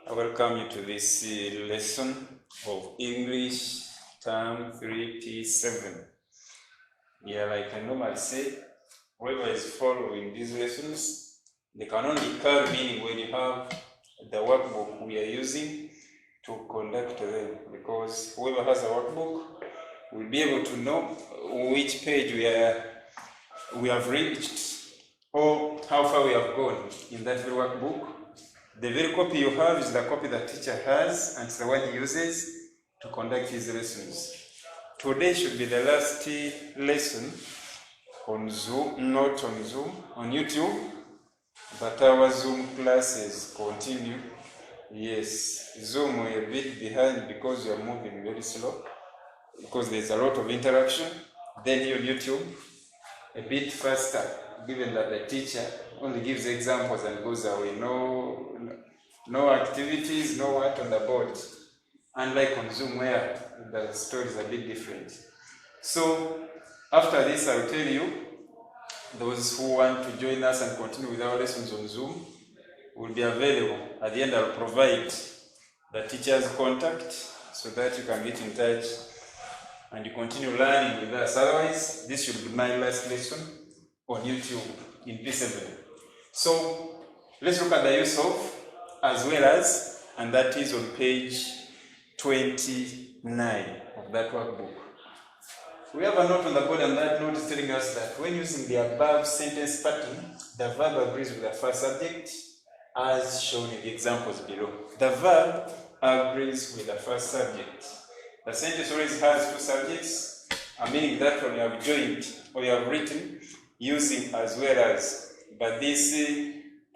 I welcome you to this lesson of English term 3 P.7. Yeah, like I normally say, whoever is following these lessons, they can only carry meaning when you have the workbook we are using to conduct them, because whoever has a workbook will be able to know which page we have reached or how far we have gone in that very workbook. The very copy you have is the copy the teacher has, and it's the one he uses to conduct his lessons. Today should be the last lesson on Zoom, not on Zoom, on YouTube, but our Zoom classes continue. Yes, Zoom we're a bit behind because we are moving very slow, because there's a lot of interaction. Then here on YouTube, a bit faster, given that the teacher only gives examples and goes away. No activities, no work on the board. Unlike on Zoom where the story is a bit different. So after this, I'll tell you, those who want to join us and continue with our lessons on Zoom will be available. At the end, I'll provide the teacher's contact so that you can get in touch and you continue learning with us. Otherwise, this should be my last lesson on YouTube in P7. So let's look at the use of as well as, and that is on page 29 of that workbook. We have a note on the board, and that note is telling us that when using the above sentence pattern, the verb agrees with the first subject as shown in the examples below. The verb agrees with the first subject. The sentence always has two subjects, meaning that one you have joined or you have written using as well as. But this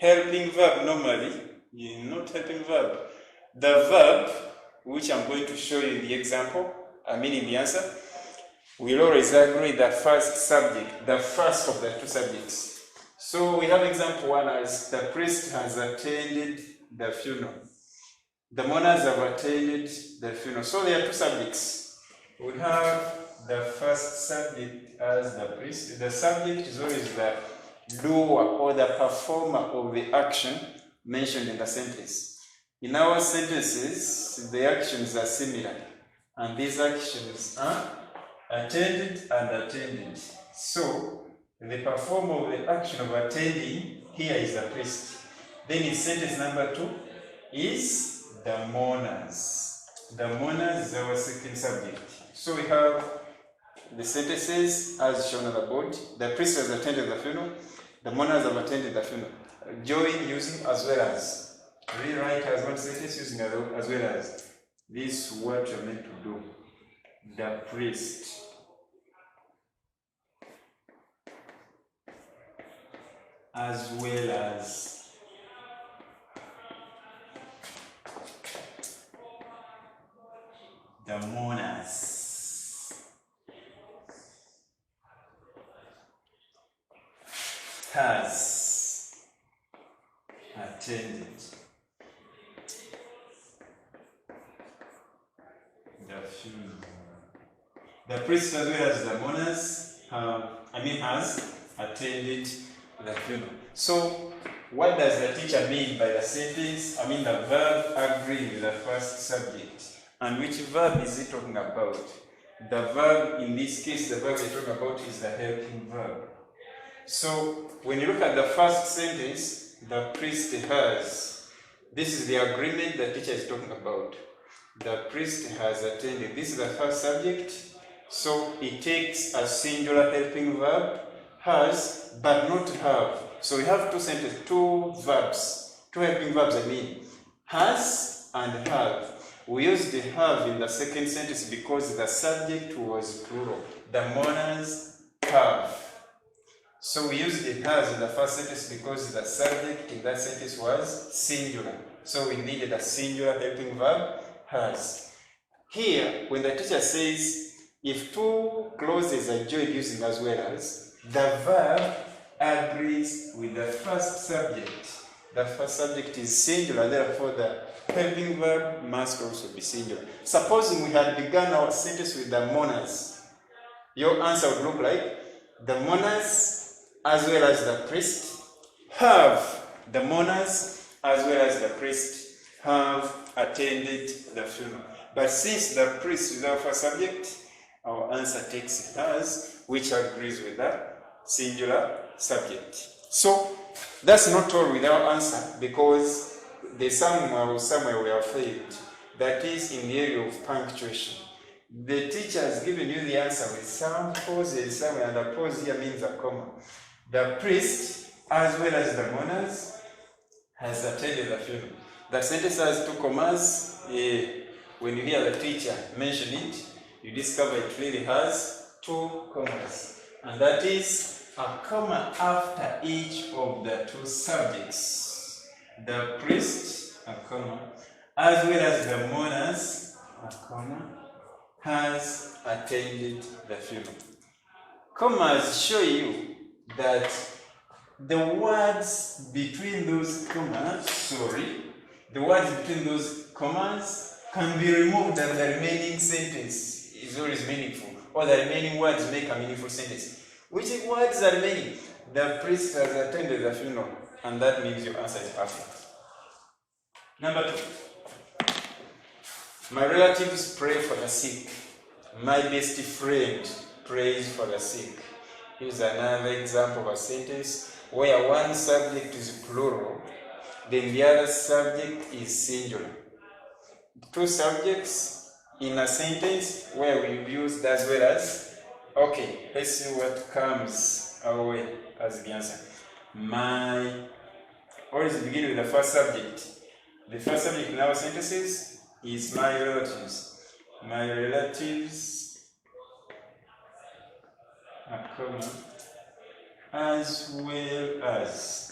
helping verb normally, not helping verb. The verb, which I'm going to show you in the example, meaning the answer, will always agree the first subject, the first of the two subjects. So we have example one as the priest has attended the funeral. The mourners have attended the funeral. So there are two subjects. We have the first subject as the priest. The subject is always the doer or the performer of the action mentioned in the sentence. In our sentences, the actions are similar, and these actions are attended and attended. So the performer of the action of attending here is the priest. Then in sentence number 2 is the mourners. The mourners is our second subject. So we have the sentences as shown on the board. The priest has attended the funeral. The mourners have attended the funeral. Join using as well as. Rewrite as one sentence using as well as. This is what you're meant to do. The priest as well as the mourners has attended the funeral. The priest as well as the mourners has attended the funeral. So what does the teacher mean by the sentence? The verb agree with the first subject. And which verb is he talking about? The verb, in this case, the verb he's talking about is the helping verb. So when you look at the first sentence, the priest has, this is the agreement the teacher is talking about. The priest has attended. This is the first subject. So it takes a singular helping verb, has, but not have. So we have two sentences, two verbs, two helping verbs, has and have. We used the have in the second sentence because the subject was plural. The mourners have. So we used the has in the first sentence because the subject in that sentence was singular. So we needed a singular helping verb, has. Here, when the teacher says, if two clauses are joined using as well as, the verb agrees with the first subject. The first subject is singular, therefore the helping verb must also be singular. Supposing we had begun our sentence with the mourners, your answer would look like, the mourners as well as the priest have. The mourners as well as the priest have attended the funeral. But since the priest is our first subject, our answer takes has, which agrees with the singular subject. So that's not all with our answer, because there's somewhere we have failed. That is in the area of punctuation. The teacher has given you the answer with some pauses somewhere, and the pause here means a comma. The priest, as well as the mourners, has attended the funeral. The sentence has two commas. When you hear the teacher mention it, you discover it really has two commas. And that is a comma after each of the two subjects. The priest, a comma, as well as the mourners, a comma, has attended the funeral. Commas show you that the words between those commas, can be removed and the remaining sentence is always meaningful, or the remaining words make a meaningful sentence. Which words are remaining? The priest has attended the funeral, and that means your answer is perfect. Number 2. My relatives pray for the sick. My best friend prays for the sick. Here's another example of a sentence where one subject is plural, then the other subject is singular. Two subjects in a sentence where we've used as well as. Okay, let's see what comes our way as the answer. Always begin with the first subject. The first subject in our sentences is my relatives. My relatives, a comma, as well as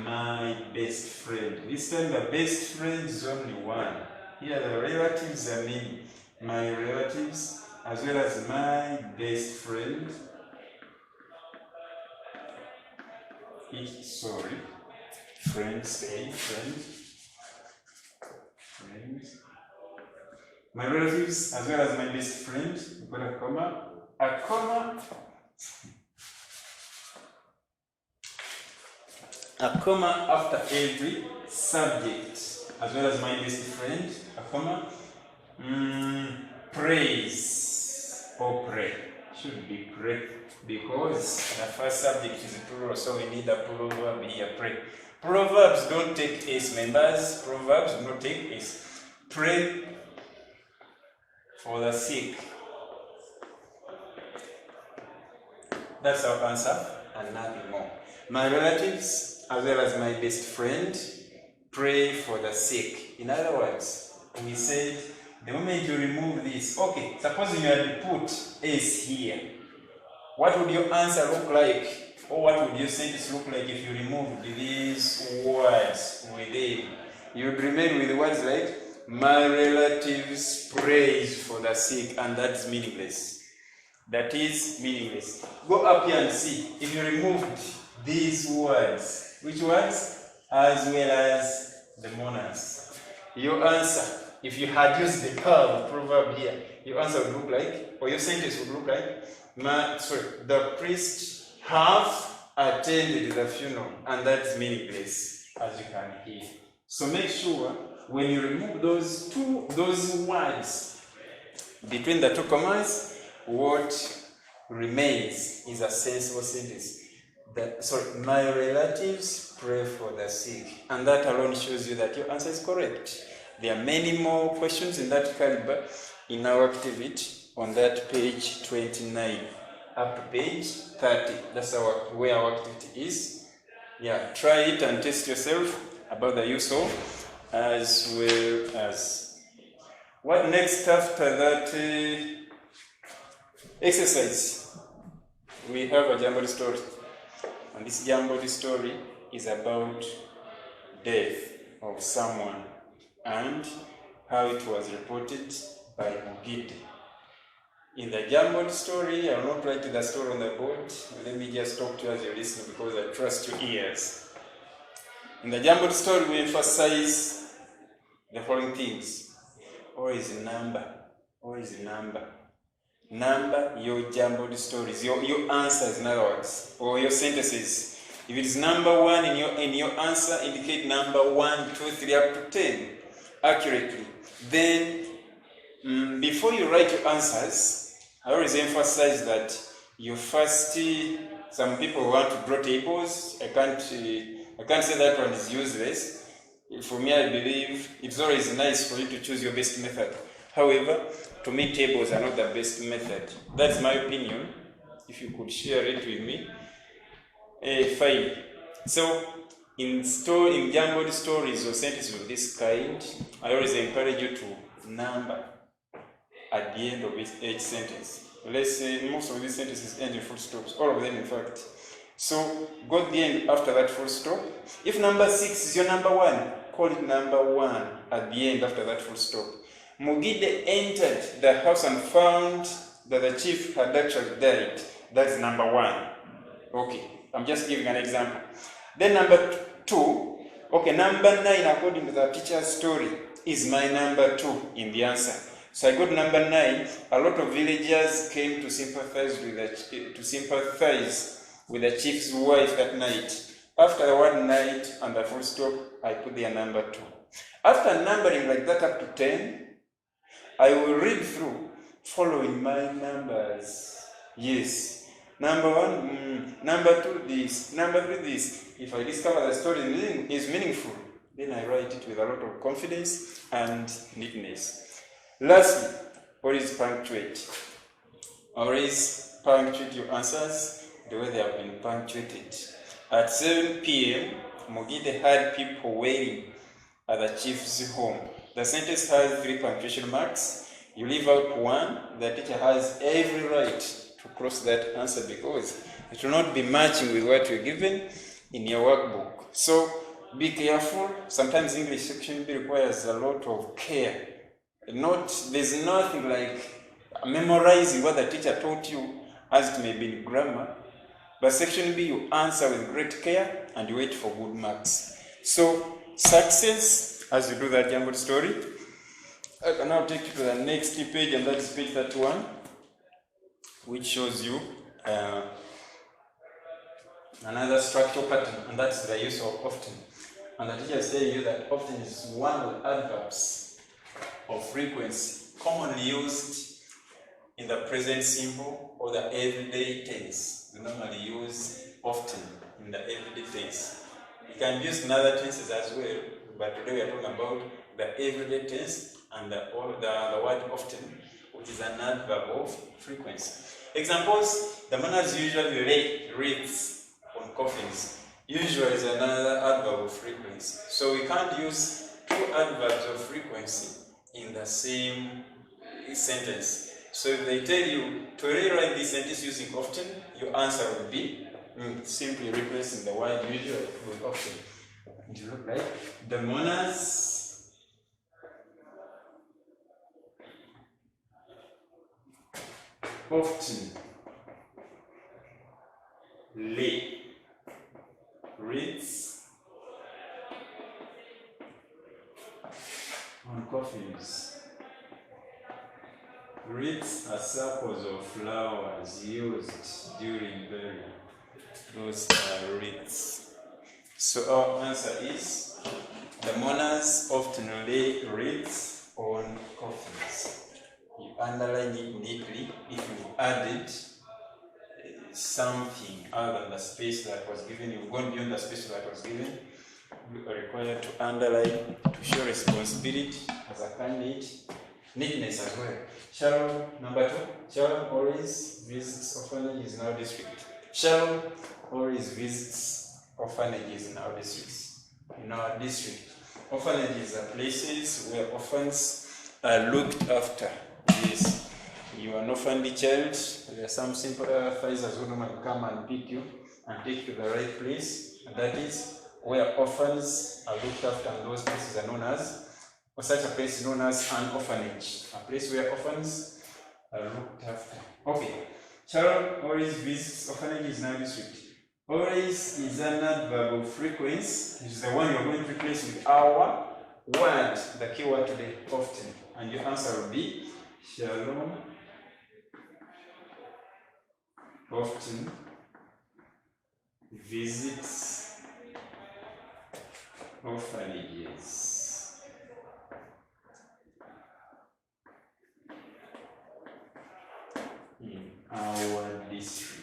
my best friend. This time the best friend is only one. Here the relatives are many. My relatives as well as my best friend. Friends. My relatives as well as my best friend. We put a comma. A comma after every subject, as well as my best friend, a comma. Praise or pray. Should be pray, because the first subject is plural, so we need a plural verb here, pray. Proverbs don't take S, members. Proverbs do not take S. Pray for the sick. That's our answer, and nothing more. My relatives, as well as my best friend, pray for the sick. In other words, we said, the moment you remove this, okay, supposing you had put S here, what would your answer look like? Or what would your sentence look like if you removed these words within? You would remain with words like, my relatives prays for the sick, and that's meaningless. That is meaningless. Go up here and see. If you removed these words, which words? As well as the mourners. Your answer, if you had used the proverb here, your answer would look like, or your sentence would look like, the priest have attended the funeral, and that's meaningless, as you can hear. So make sure when you remove those words between the two commas, what remains is a sensible sentence. My relatives pray for the sick, and that alone shows you that your answer is correct. There are many more questions in that caliber in our activity on that page 29 up to page 30. That's where our activity is. Yeah, try it and test yourself about the use of as well as. What next after that exercise? We have a jamboree story. And this jamboree story is about death of someone and how it was reported by Mugide. In the jamboree story, I will not write the story on the board. Let me just talk to you as you listen, because I trust your ears. In the jamboree story, we emphasize the following things. Always number. Number your jamboree stories, your answers, in other words, or your sentences. If it is number 1 in your answer, indicate number 1, 2, 3 up to 10 accurately. Then before you write your answers, I always emphasize that you first, some people want to draw tables. I can't say that one is useless. For me, I believe it's always nice for you to choose your best method. However, to me, tables are not the best method. That's my opinion. If you could share it with me, fine. So, in jumbled stories or sentences of this kind, I always encourage you to number at the end of each sentence. Let's say most of these sentences end in full stops, all of them in fact. So go to the end after that full stop. If number 6 is your number 1, call it number 1 at the end after that full stop. Mugide entered the house and found that the chief had actually died. That's number 1. Okay, I'm just giving an example. Then number 2, okay, number 9 according to the teacher's story is my number 2 in the answer. So I got number 9. A lot of villagers came to sympathize with the chief's wife that night. After the word night and the full stop, I put their number 2. After numbering like that up to 10, I will read through following my numbers. Yes. Number 1, number 2 this, number 3 this. If I discover the story is meaningful, then I write it with a lot of confidence and neatness. Lastly, always punctuate. Always punctuate your answers the way they have been punctuated. At 7 p.m., Mugide had people waiting at the chief's home. The sentence has 3 punctuation marks. You leave out 1. The teacher has every right to cross that answer because it will not be matching with what you're given in your workbook. So be careful. Sometimes English section B requires a lot of care. There's nothing like memorizing what the teacher taught you, as it may be in grammar. But section B, you answer with great care and you wait for good marks. So success as you do that jumbled story. I can now take you to the next page, and that is page 31, which shows you another structural pattern, and that's the use of often. And the teacher is telling you that often is one of the adverbs of frequency commonly used in the present simple or the everyday tense. We normally use often in the everyday tense. You can use in other tenses as well, but today we are talking about the everyday tense and the word often, which is an adverb of frequency. Examples: the mourners usually lay wreaths on coffins. Usually is another adverb of frequency. So we can't use 2 adverbs of frequency in the same sentence. So if they tell you to rewrite this sentence using often, your answer will be simply replacing the word usually with often. Do you look like the mourners often lay wreaths on coffins. Wreaths are circles of flowers used during burial. Those are wreaths. So our answer is the mourners often lay wreaths on coffins. You underline it neatly if you added something other than the space that was given. You've gone beyond the space that was given. You are required to underline to show responsibility as a candidate. Neatness as well. Sharon, number 2. Sharon always visits orphanages in our district. Sharon always visits orphanages in our districts. In our district, orphanages are places where orphans are looked after. Yes, you are an orphaned child. There are some sympathizers who normally come and pick you and take you to the right place. And that is where orphans are looked after, and those places are known as, or such a place known as an orphanage, a place where orphans are looked after. Okay, Sharon always visits orphanages in our district. Always is an adverb of frequency. It is the one you are going to replace with our word, the keyword today, often. And your answer will be Sharon often visits orphanages. In our district.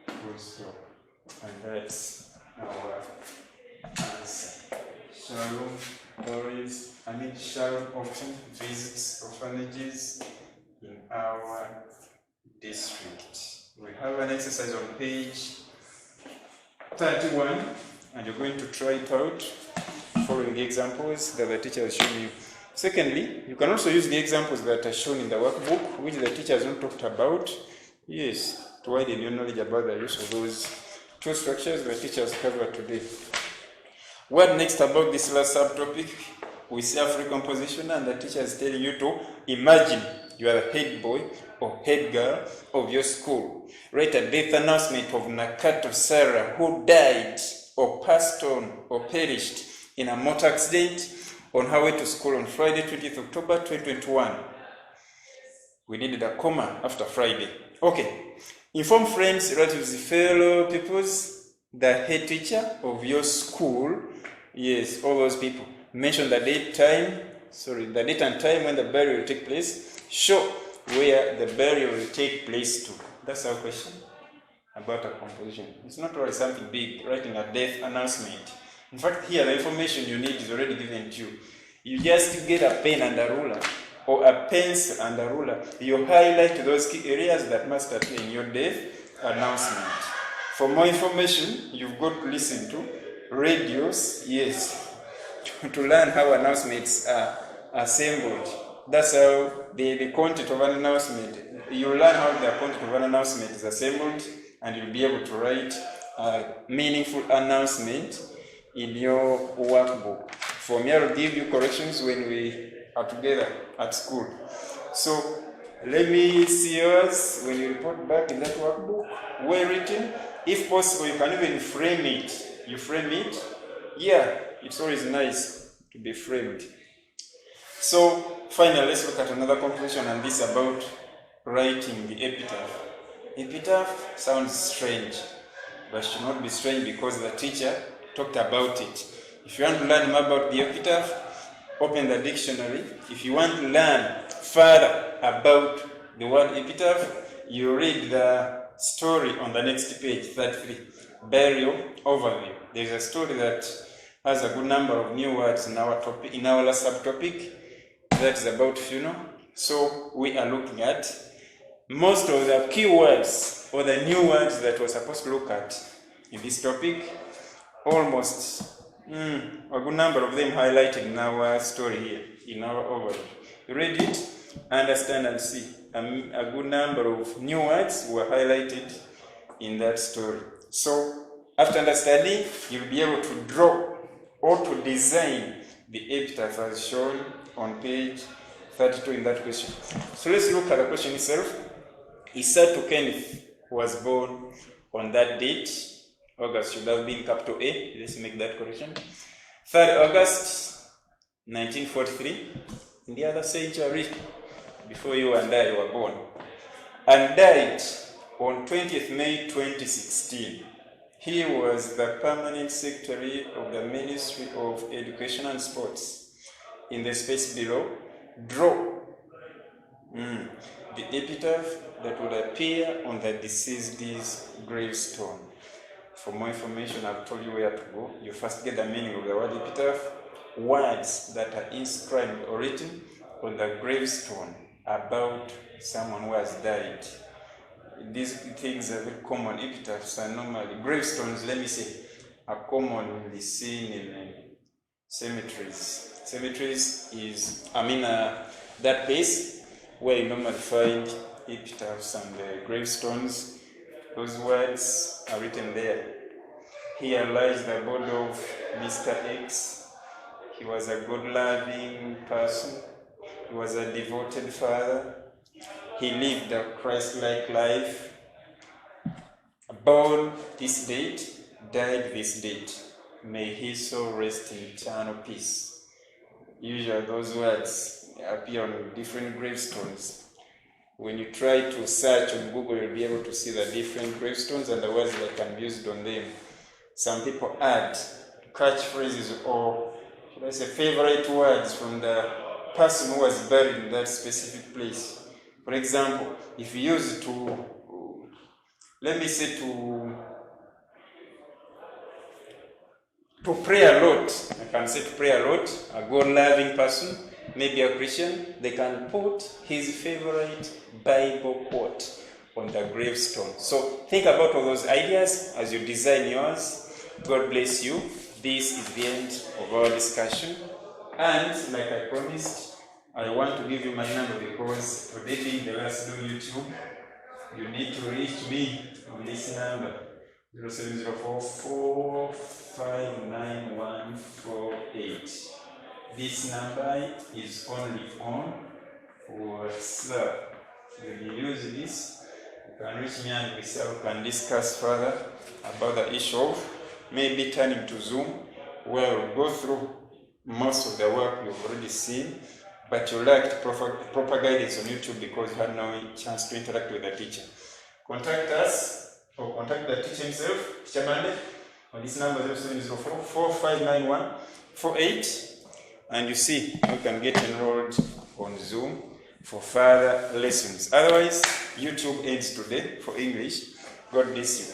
Full stop. And that's our answer. Sharon often visits orphanages in our district. We have an exercise on page 31, and you're going to try it out following the examples that the teacher has shown you. Secondly, you can also use the examples that are shown in the workbook, which the teacher has not talked about. Yes, to widen your knowledge about the use of those two structures the teacher has covered today. What next about this last subtopic? We see a free composition, and the teacher is telling you to imagine you are the head boy or head girl of your school. Write a death announcement of Nakato Sarah, who died or passed on or perished in a motor accident on her way to school on Friday, 20th October 2021. We needed a comma after Friday. Okay. Inform friends, relatives, fellow peoples, the head teacher of your school. Yes, all those people. Mention the date and time when the burial will take place. Show where the burial will take place to. That's our question about a composition. It's not always something big, writing a death announcement. In fact, here the information you need is already given to you. You just get a pen and a ruler, or a pencil and a ruler. You highlight those key areas that must appear in your death announcement. For more information, you've got to listen to radios, yes, to learn how announcements are assembled. That's how the content of an announcement, you learn how the content of an announcement is assembled, and you'll be able to write a meaningful announcement in your workbook. For me, I'll give you corrections when we are together at school. So let me see yours when you report back in that workbook. Well written. If possible, you can even frame it. You frame it. Yeah, it's always nice to be framed. So finally, let's look at another composition, and this about writing the epitaph. Epitaph sounds strange, but should not be strange because the teacher talked about it. If you want to learn more about the epitaph, open the dictionary. If you want to learn further about the word epitaph, you read the story on the next page, 33, burial overview. There's a story that has a good number of new words in our topic, in our last subtopic, that is about funeral. So we are looking at most of the key words or the new words that we're supposed to look at in this topic. Almost a good number of them highlighted in our story here, in our overview. Read it, understand, and see. A good number of new words were highlighted in that story. So, after understanding, you'll be able to draw or to design the epitaph as shown on page 32 in that question. So let's look at the question itself. He said to Kenneth, who was born on that date. August should have been capital A. Let's make that correction. 3rd August 1943, in the other century, before you and I were born, and died on 20th May 2016. He was the permanent secretary of the Ministry of Education and Sports. In the space below, draw the epitaph that would appear on the deceased's gravestone. For more information, I've told you where to go. You first get the meaning of the word epitaph, words that are inscribed or written on the gravestone about someone who has died. These things are very common. Epitaphs are normally, gravestones, let me say, are commonly seen in cemeteries. Cemeteries is, that place where you normally find epitaphs and gravestones. Those words are written there. Here lies the body of Mr. X. He was a God-loving person. He was a devoted father. He lived a Christ-like life. Born this date, died this date. May his soul rest in eternal peace. Usually those words appear on different gravestones. When you try to search on Google, you'll be able to see the different gravestones and the words that can be used on them. Some people add catchphrases or, should I say, favorite words from the person who was buried in that specific place. For example, if you use to, let me say to pray a lot, I can say to pray a lot, a God-loving person, maybe a Christian, they can put his favorite Bible quote on the gravestone. So think about all those ideas as you design yours. God bless you. This is the end of our discussion. And like I promised, I want to give you my number because today being the last day on YouTube, you need to reach me on this number. 0704-459-148. This number is only on WhatsApp. When you use this, you can reach me and we can discuss further about the issue of maybe turning to Zoom, where we'll go through most of the work you've already seen, but you lacked proper guidance on YouTube because you had no chance to interact with the teacher. Contact us or contact the teacher himself, Teacher Mande, on this number 0704-4591-48, and you see you can get enrolled on Zoom for further lessons. Otherwise, YouTube ends today for English. God bless you.